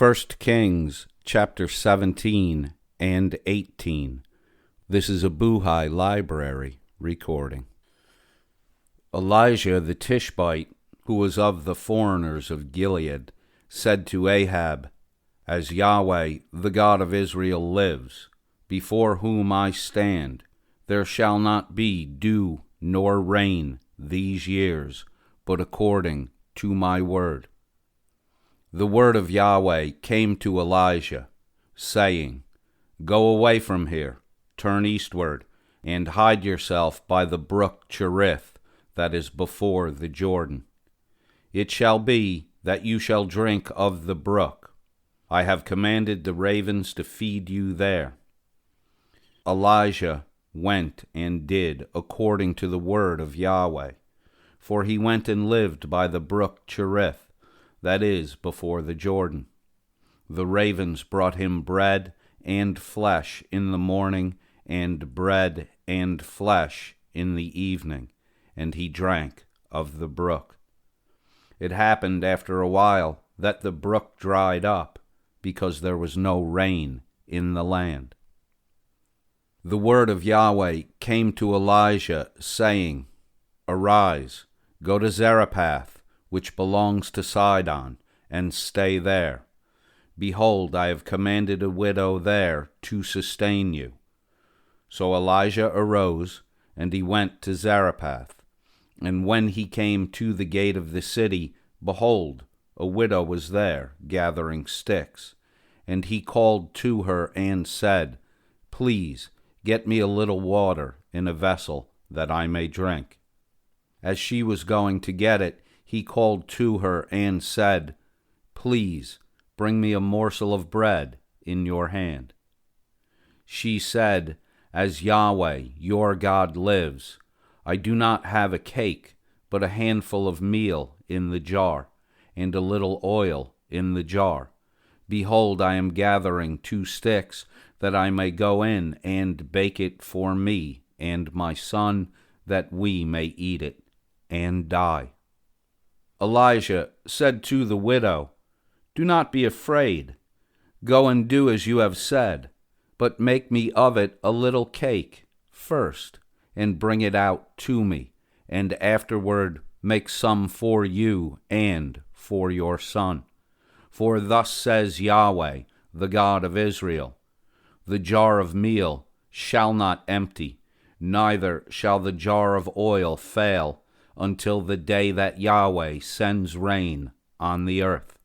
1 Kings chapter 17 and 18. This is a Buhay library recording. Elijah the Tishbite, who was of the foreigners of Gilead, said to Ahab, "As Yahweh, the God of Israel, lives, before whom I stand, there shall not be dew nor rain these years, but according to my word." The word of Yahweh came to Elijah, saying, "Go away from here, turn eastward, and hide yourself by the brook Cherith that is before the Jordan. It shall be that you shall drink of the brook. I have commanded the ravens to feed you there." Elijah went and did according to the word of Yahweh, for he went and lived by the brook Cherith, that is before the Jordan. The ravens brought him bread and flesh in the morning, and bread and flesh in the evening, and he drank of the brook. It happened after a while that the brook dried up, because there was no rain in the land. The word of Yahweh came to Elijah, saying, "Arise, go to Zarephath, which belongs to Sidon, and stay there. Behold, I have commanded a widow there to sustain you." So Elijah arose, and he went to Zarephath. And when he came to the gate of the city, behold, a widow was there, gathering sticks. And he called to her and said, "Please, get me a little water in a vessel, that I may drink." As she was going to get it, he called to her and said, "Please, bring me a morsel of bread in your hand." She said, "As Yahweh, your God, lives, I do not have a cake, but a handful of meal in the jar, and a little oil in the jar. Behold, I am gathering 2 sticks, that I may go in and bake it for me and my son, that we may eat it and die." Elijah said to the widow, "Do not be afraid. Go and do as you have said, but make me of it a little cake first, and bring it out to me, and afterward make some for you and for your son. For thus says Yahweh, the God of Israel, the jar of meal shall not empty, neither shall the jar of oil fail, until the day that Yahweh sends rain on the earth."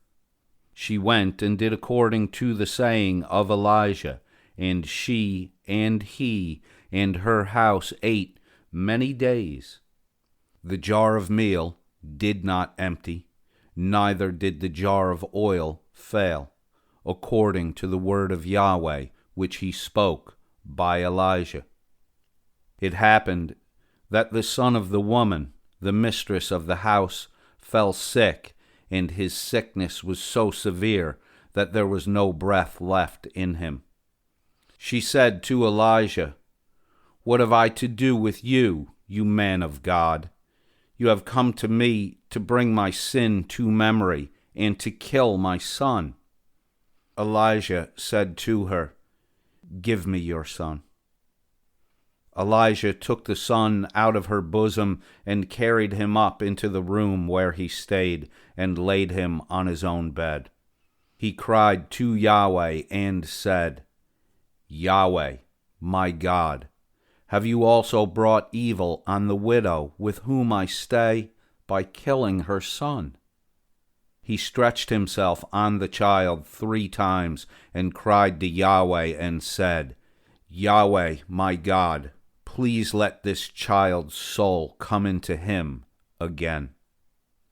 She went and did according to the saying of Elijah, and she and he and her house ate many days. The jar of meal did not empty, neither did the jar of oil fail, according to the word of Yahweh which he spoke by Elijah. It happened that the son of the woman, the mistress of the house, fell sick, and his sickness was so severe that there was no breath left in him. She said to Elijah, "What have I to do with you, you man of God? You have come to me to bring my sin to memory and to kill my son." Elijah said to her, "Give me your son." Elijah took the son out of her bosom and carried him up into the room where he stayed, and laid him on his own bed. He cried to Yahweh and said, "Yahweh, my God, have you also brought evil on the widow with whom I stay by killing her son?" He stretched himself on the child 3 times and cried to Yahweh and said, "Yahweh, my God, please let this child's soul come into him again."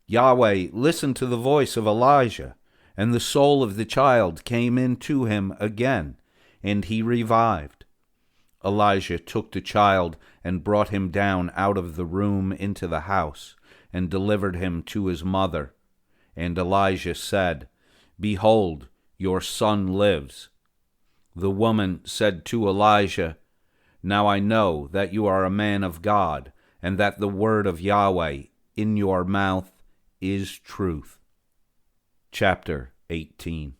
Yahweh listened to the voice of Elijah, and the soul of the child came into him again, and he revived. Elijah took the child and brought him down out of the room into the house, and delivered him to his mother. And Elijah said, "Behold, your son lives." The woman said to Elijah, "Now I know that you are a man of God, and that the word of Yahweh in your mouth is truth." Chapter 18.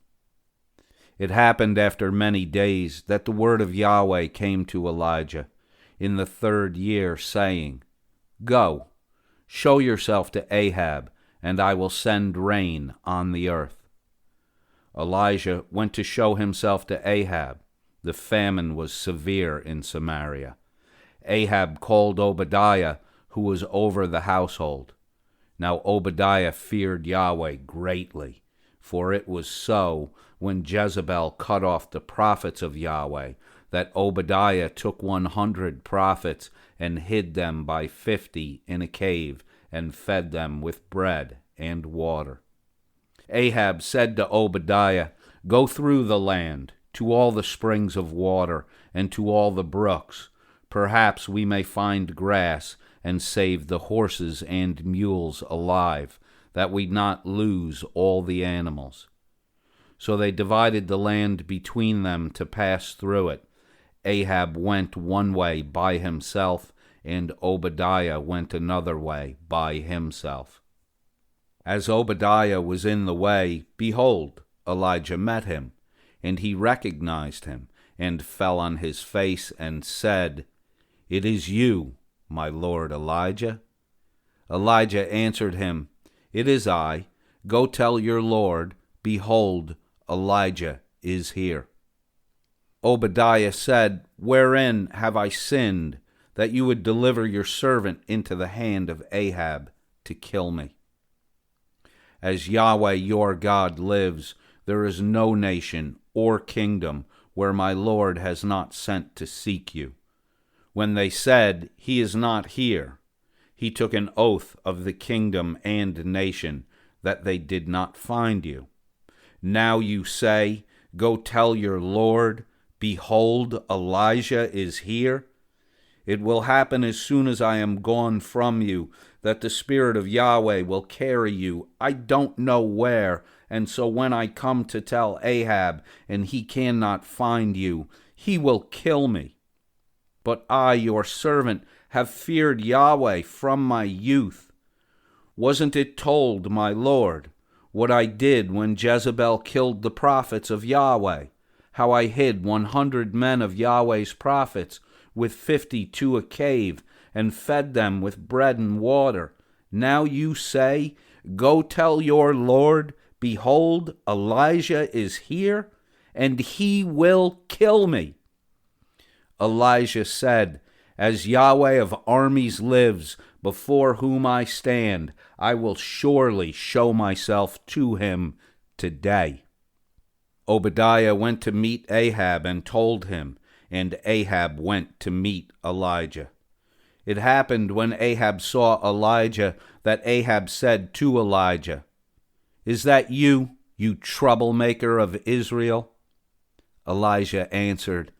It happened after many days that the word of Yahweh came to Elijah in the 3rd year, saying, Go, show yourself to Ahab, and I will send rain on the earth. Elijah went to show himself to Ahab. The famine was severe in Samaria. Ahab called Obadiah, who was over the household. Now Obadiah feared Yahweh greatly, for it was so, when Jezebel cut off the prophets of Yahweh, that Obadiah took 100 prophets and hid them by 50 in a cave, and fed them with bread and water. Ahab said to Obadiah, Go through the land, to all the springs of water, and to all the brooks. Perhaps we may find grass, and save the horses and mules alive, that we not lose all the animals. So they divided the land between them to pass through it. Ahab went one way by himself, and Obadiah went another way by himself. As Obadiah was in the way, behold, Elijah met him, and he recognized him, and fell on his face, and said, It is you, my lord Elijah. Elijah answered him, It is I. Go tell your lord, behold, Elijah is here. Obadiah said, Wherein have I sinned, that you would deliver your servant into the hand of Ahab to kill me? As Yahweh your God lives, there is no nation or kingdom where my Lord has not sent to seek you. When they said, He is not here, he took an oath of the kingdom and nation that they did not find you. Now you say, Go tell your Lord, behold, Elijah is here. It will happen as soon as I am gone from you, that the Spirit of Yahweh will carry you, I don't know where, and so when I come to tell Ahab, and he cannot find you, he will kill me. But I, your servant, have feared Yahweh from my youth. Wasn't it told, my Lord, what I did when Jezebel killed the prophets of Yahweh, how I hid 100 men of Yahweh's prophets, with 50 to a cave, and fed them with bread and water? Now you say, Go tell your Lord, behold, Elijah is here, and he will kill me. Elijah said, As Yahweh of armies lives, before whom I stand, I will surely show myself to him today. Obadiah went to meet Ahab and told him, and Ahab went to meet Elijah. It happened when Ahab saw Elijah that Ahab said to Elijah, Is that you, you troublemaker of Israel? Elijah answered,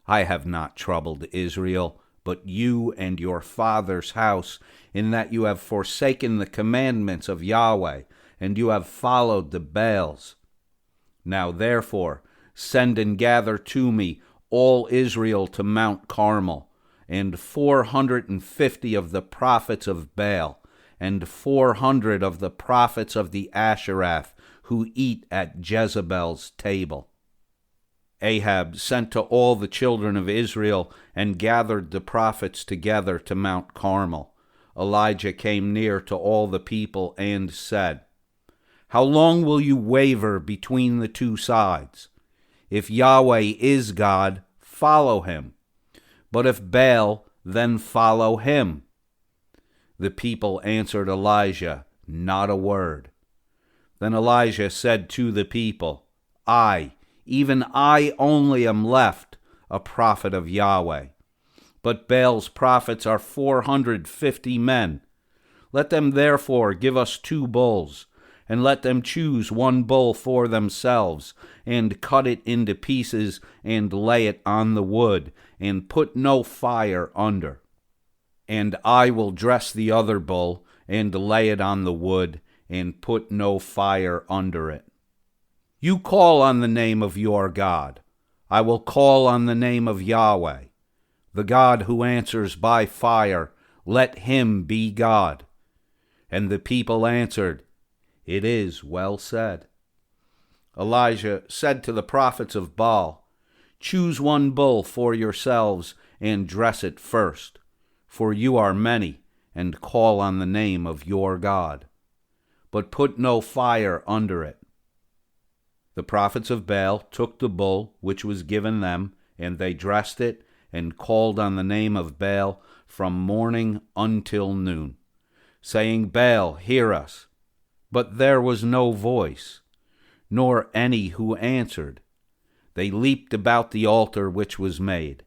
I have not troubled Israel, but you and your father's house, in that you have forsaken the commandments of Yahweh, and you have followed the Baals. Now therefore, send and gather to me all Israel to Mount Carmel, and 450 of the prophets of Baal, and 400 of the prophets of the Asherah, who eat at Jezebel's table. Ahab sent to all the children of Israel, and gathered the prophets together to Mount Carmel. Elijah came near to all the people and said, How long will you waver between the two sides? If Yahweh is God, follow him. But if Baal, then follow him. The people answered Elijah, Not a word. Then Elijah said to the people, Even I only am left, a prophet of Yahweh. But Baal's prophets are 450 men. Let them therefore give us 2 bulls, and let them choose 1 bull for themselves, and cut it into pieces, and lay it on the wood, and put no fire under. And I will dress the other bull, and lay it on the wood, and put no fire under it. You call on the name of your God. I will call on the name of Yahweh. The God who answers by fire, let him be God. And the people answered, It is well said. Elijah said to the prophets of Baal, "Choose one bull for yourselves and dress it first, for you are many, and call on the name of your God. But put no fire under it." The prophets of Baal took the bull which was given them, and they dressed it, and called on the name of Baal from morning until noon, saying, "Baal, hear us." But there was no voice, nor any who answered. They leaped about the altar which was made.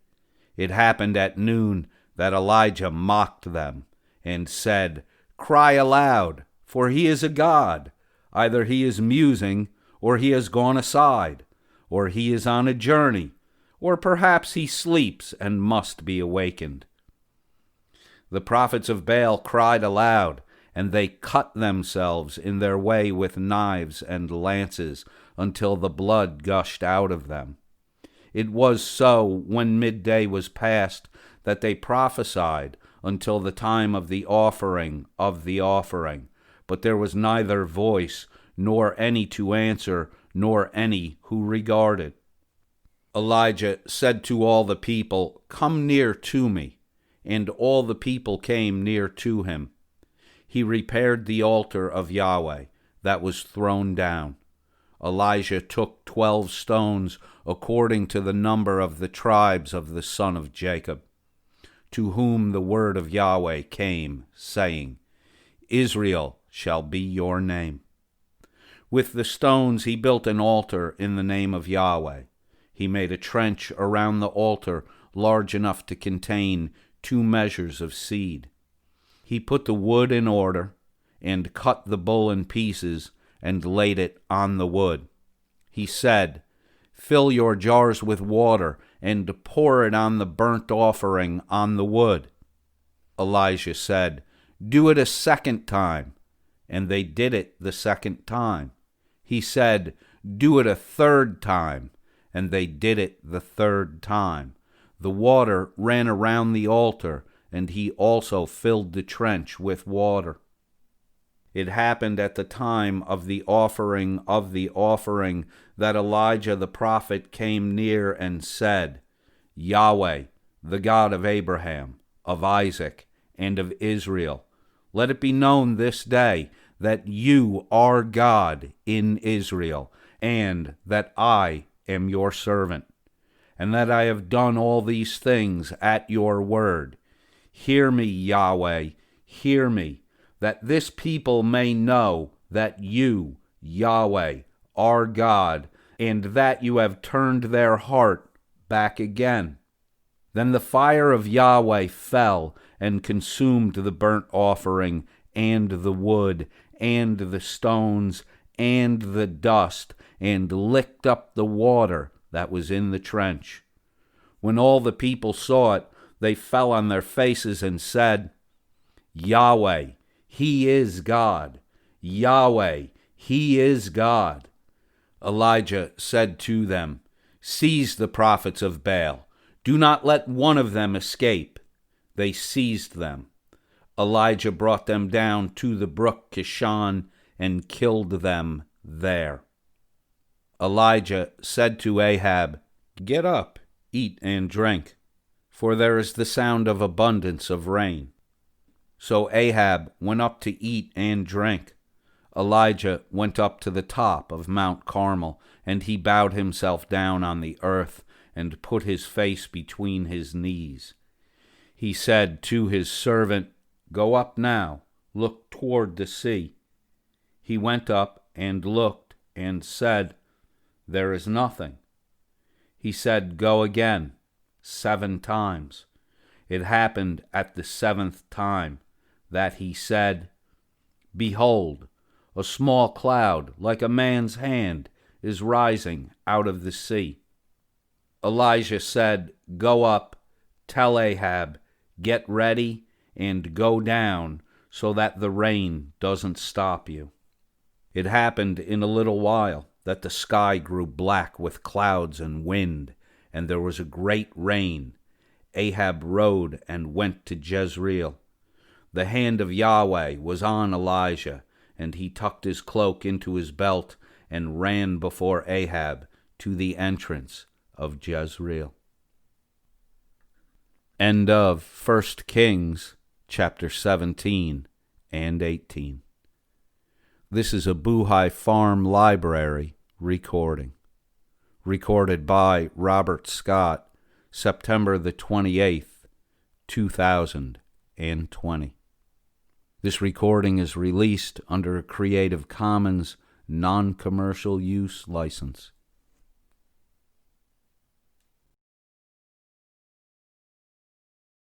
It happened at noon that Elijah mocked them, and said, "Cry aloud, for he is a god. Either he is musing, or he has gone aside, or he is on a journey, or perhaps he sleeps and must be awakened." The prophets of Baal cried aloud, and they cut themselves in their way with knives and lances until the blood gushed out of them. It was so, when midday was past, that they prophesied until the time of the offering, but there was neither voice, nor any to answer, nor any who regarded. Elijah said to all the people, "Come near to me." And all the people came near to him. He repaired the altar of Yahweh that was thrown down. Elijah took 12 stones according to the number of the tribes of the son of Jacob, to whom the word of Yahweh came, saying, "Israel shall be your name." With the stones he built an altar in the name of Yahweh. He made a trench around the altar large enough to contain 2 measures of seed. He put the wood in order, and cut the bull in pieces, and laid it on the wood. He said, "Fill your jars with water, and pour it on the burnt offering on the wood." Elijah said, "Do it a second time." And they did it the second time. He said, "Do it a third time." And they did it the third time. The water ran around the altar, and he also filled the trench with water. It happened at the time of the offering that Elijah the prophet came near and said, "Yahweh, the God of Abraham, of Isaac, and of Israel, let it be known this day that you are God in Israel, and that I am your servant, and that I have done all these things at your word. Hear me, Yahweh, hear me, that this people may know that you, Yahweh, are God, and that you have turned their heart back again." Then the fire of Yahweh fell and consumed the burnt offering, and the wood, and the stones, and the dust, and licked up the water that was in the trench. When all the people saw it, they fell on their faces and said, "Yahweh, he is God. Yahweh, he is God." Elijah said to them, "Seize the prophets of Baal. Do not let one of them escape." They seized them. Elijah brought them down to the brook Kishon and killed them there. Elijah said to Ahab, "Get up, eat and drink, for there is the sound of abundance of rain." So Ahab went up to eat and drink. Elijah went up to the top of Mount Carmel, and he bowed himself down on the earth and put his face between his knees. He said to his servant, "Go up now, look toward the sea." He went up and looked and said, "There is nothing." He said, "Go again, 7 times. It happened at the 7th time that he said, "Behold, a small cloud like a man's hand is rising out of the sea." Elijah said, "Go up, tell Ahab, get ready, and go down, so that the rain doesn't stop you." It happened in a little while that the sky grew black with clouds and wind, and there was a great rain. Ahab rode and went to Jezreel. The hand of Yahweh was on Elijah, and he tucked his cloak into his belt and ran before Ahab to the entrance of Jezreel. End of 1 Kings chapter 17 and 18. This is a Buhay Farm Library recording. Recorded by Robert Scott, September the 28th, 2020. This recording is released under a Creative Commons non-commercial use license.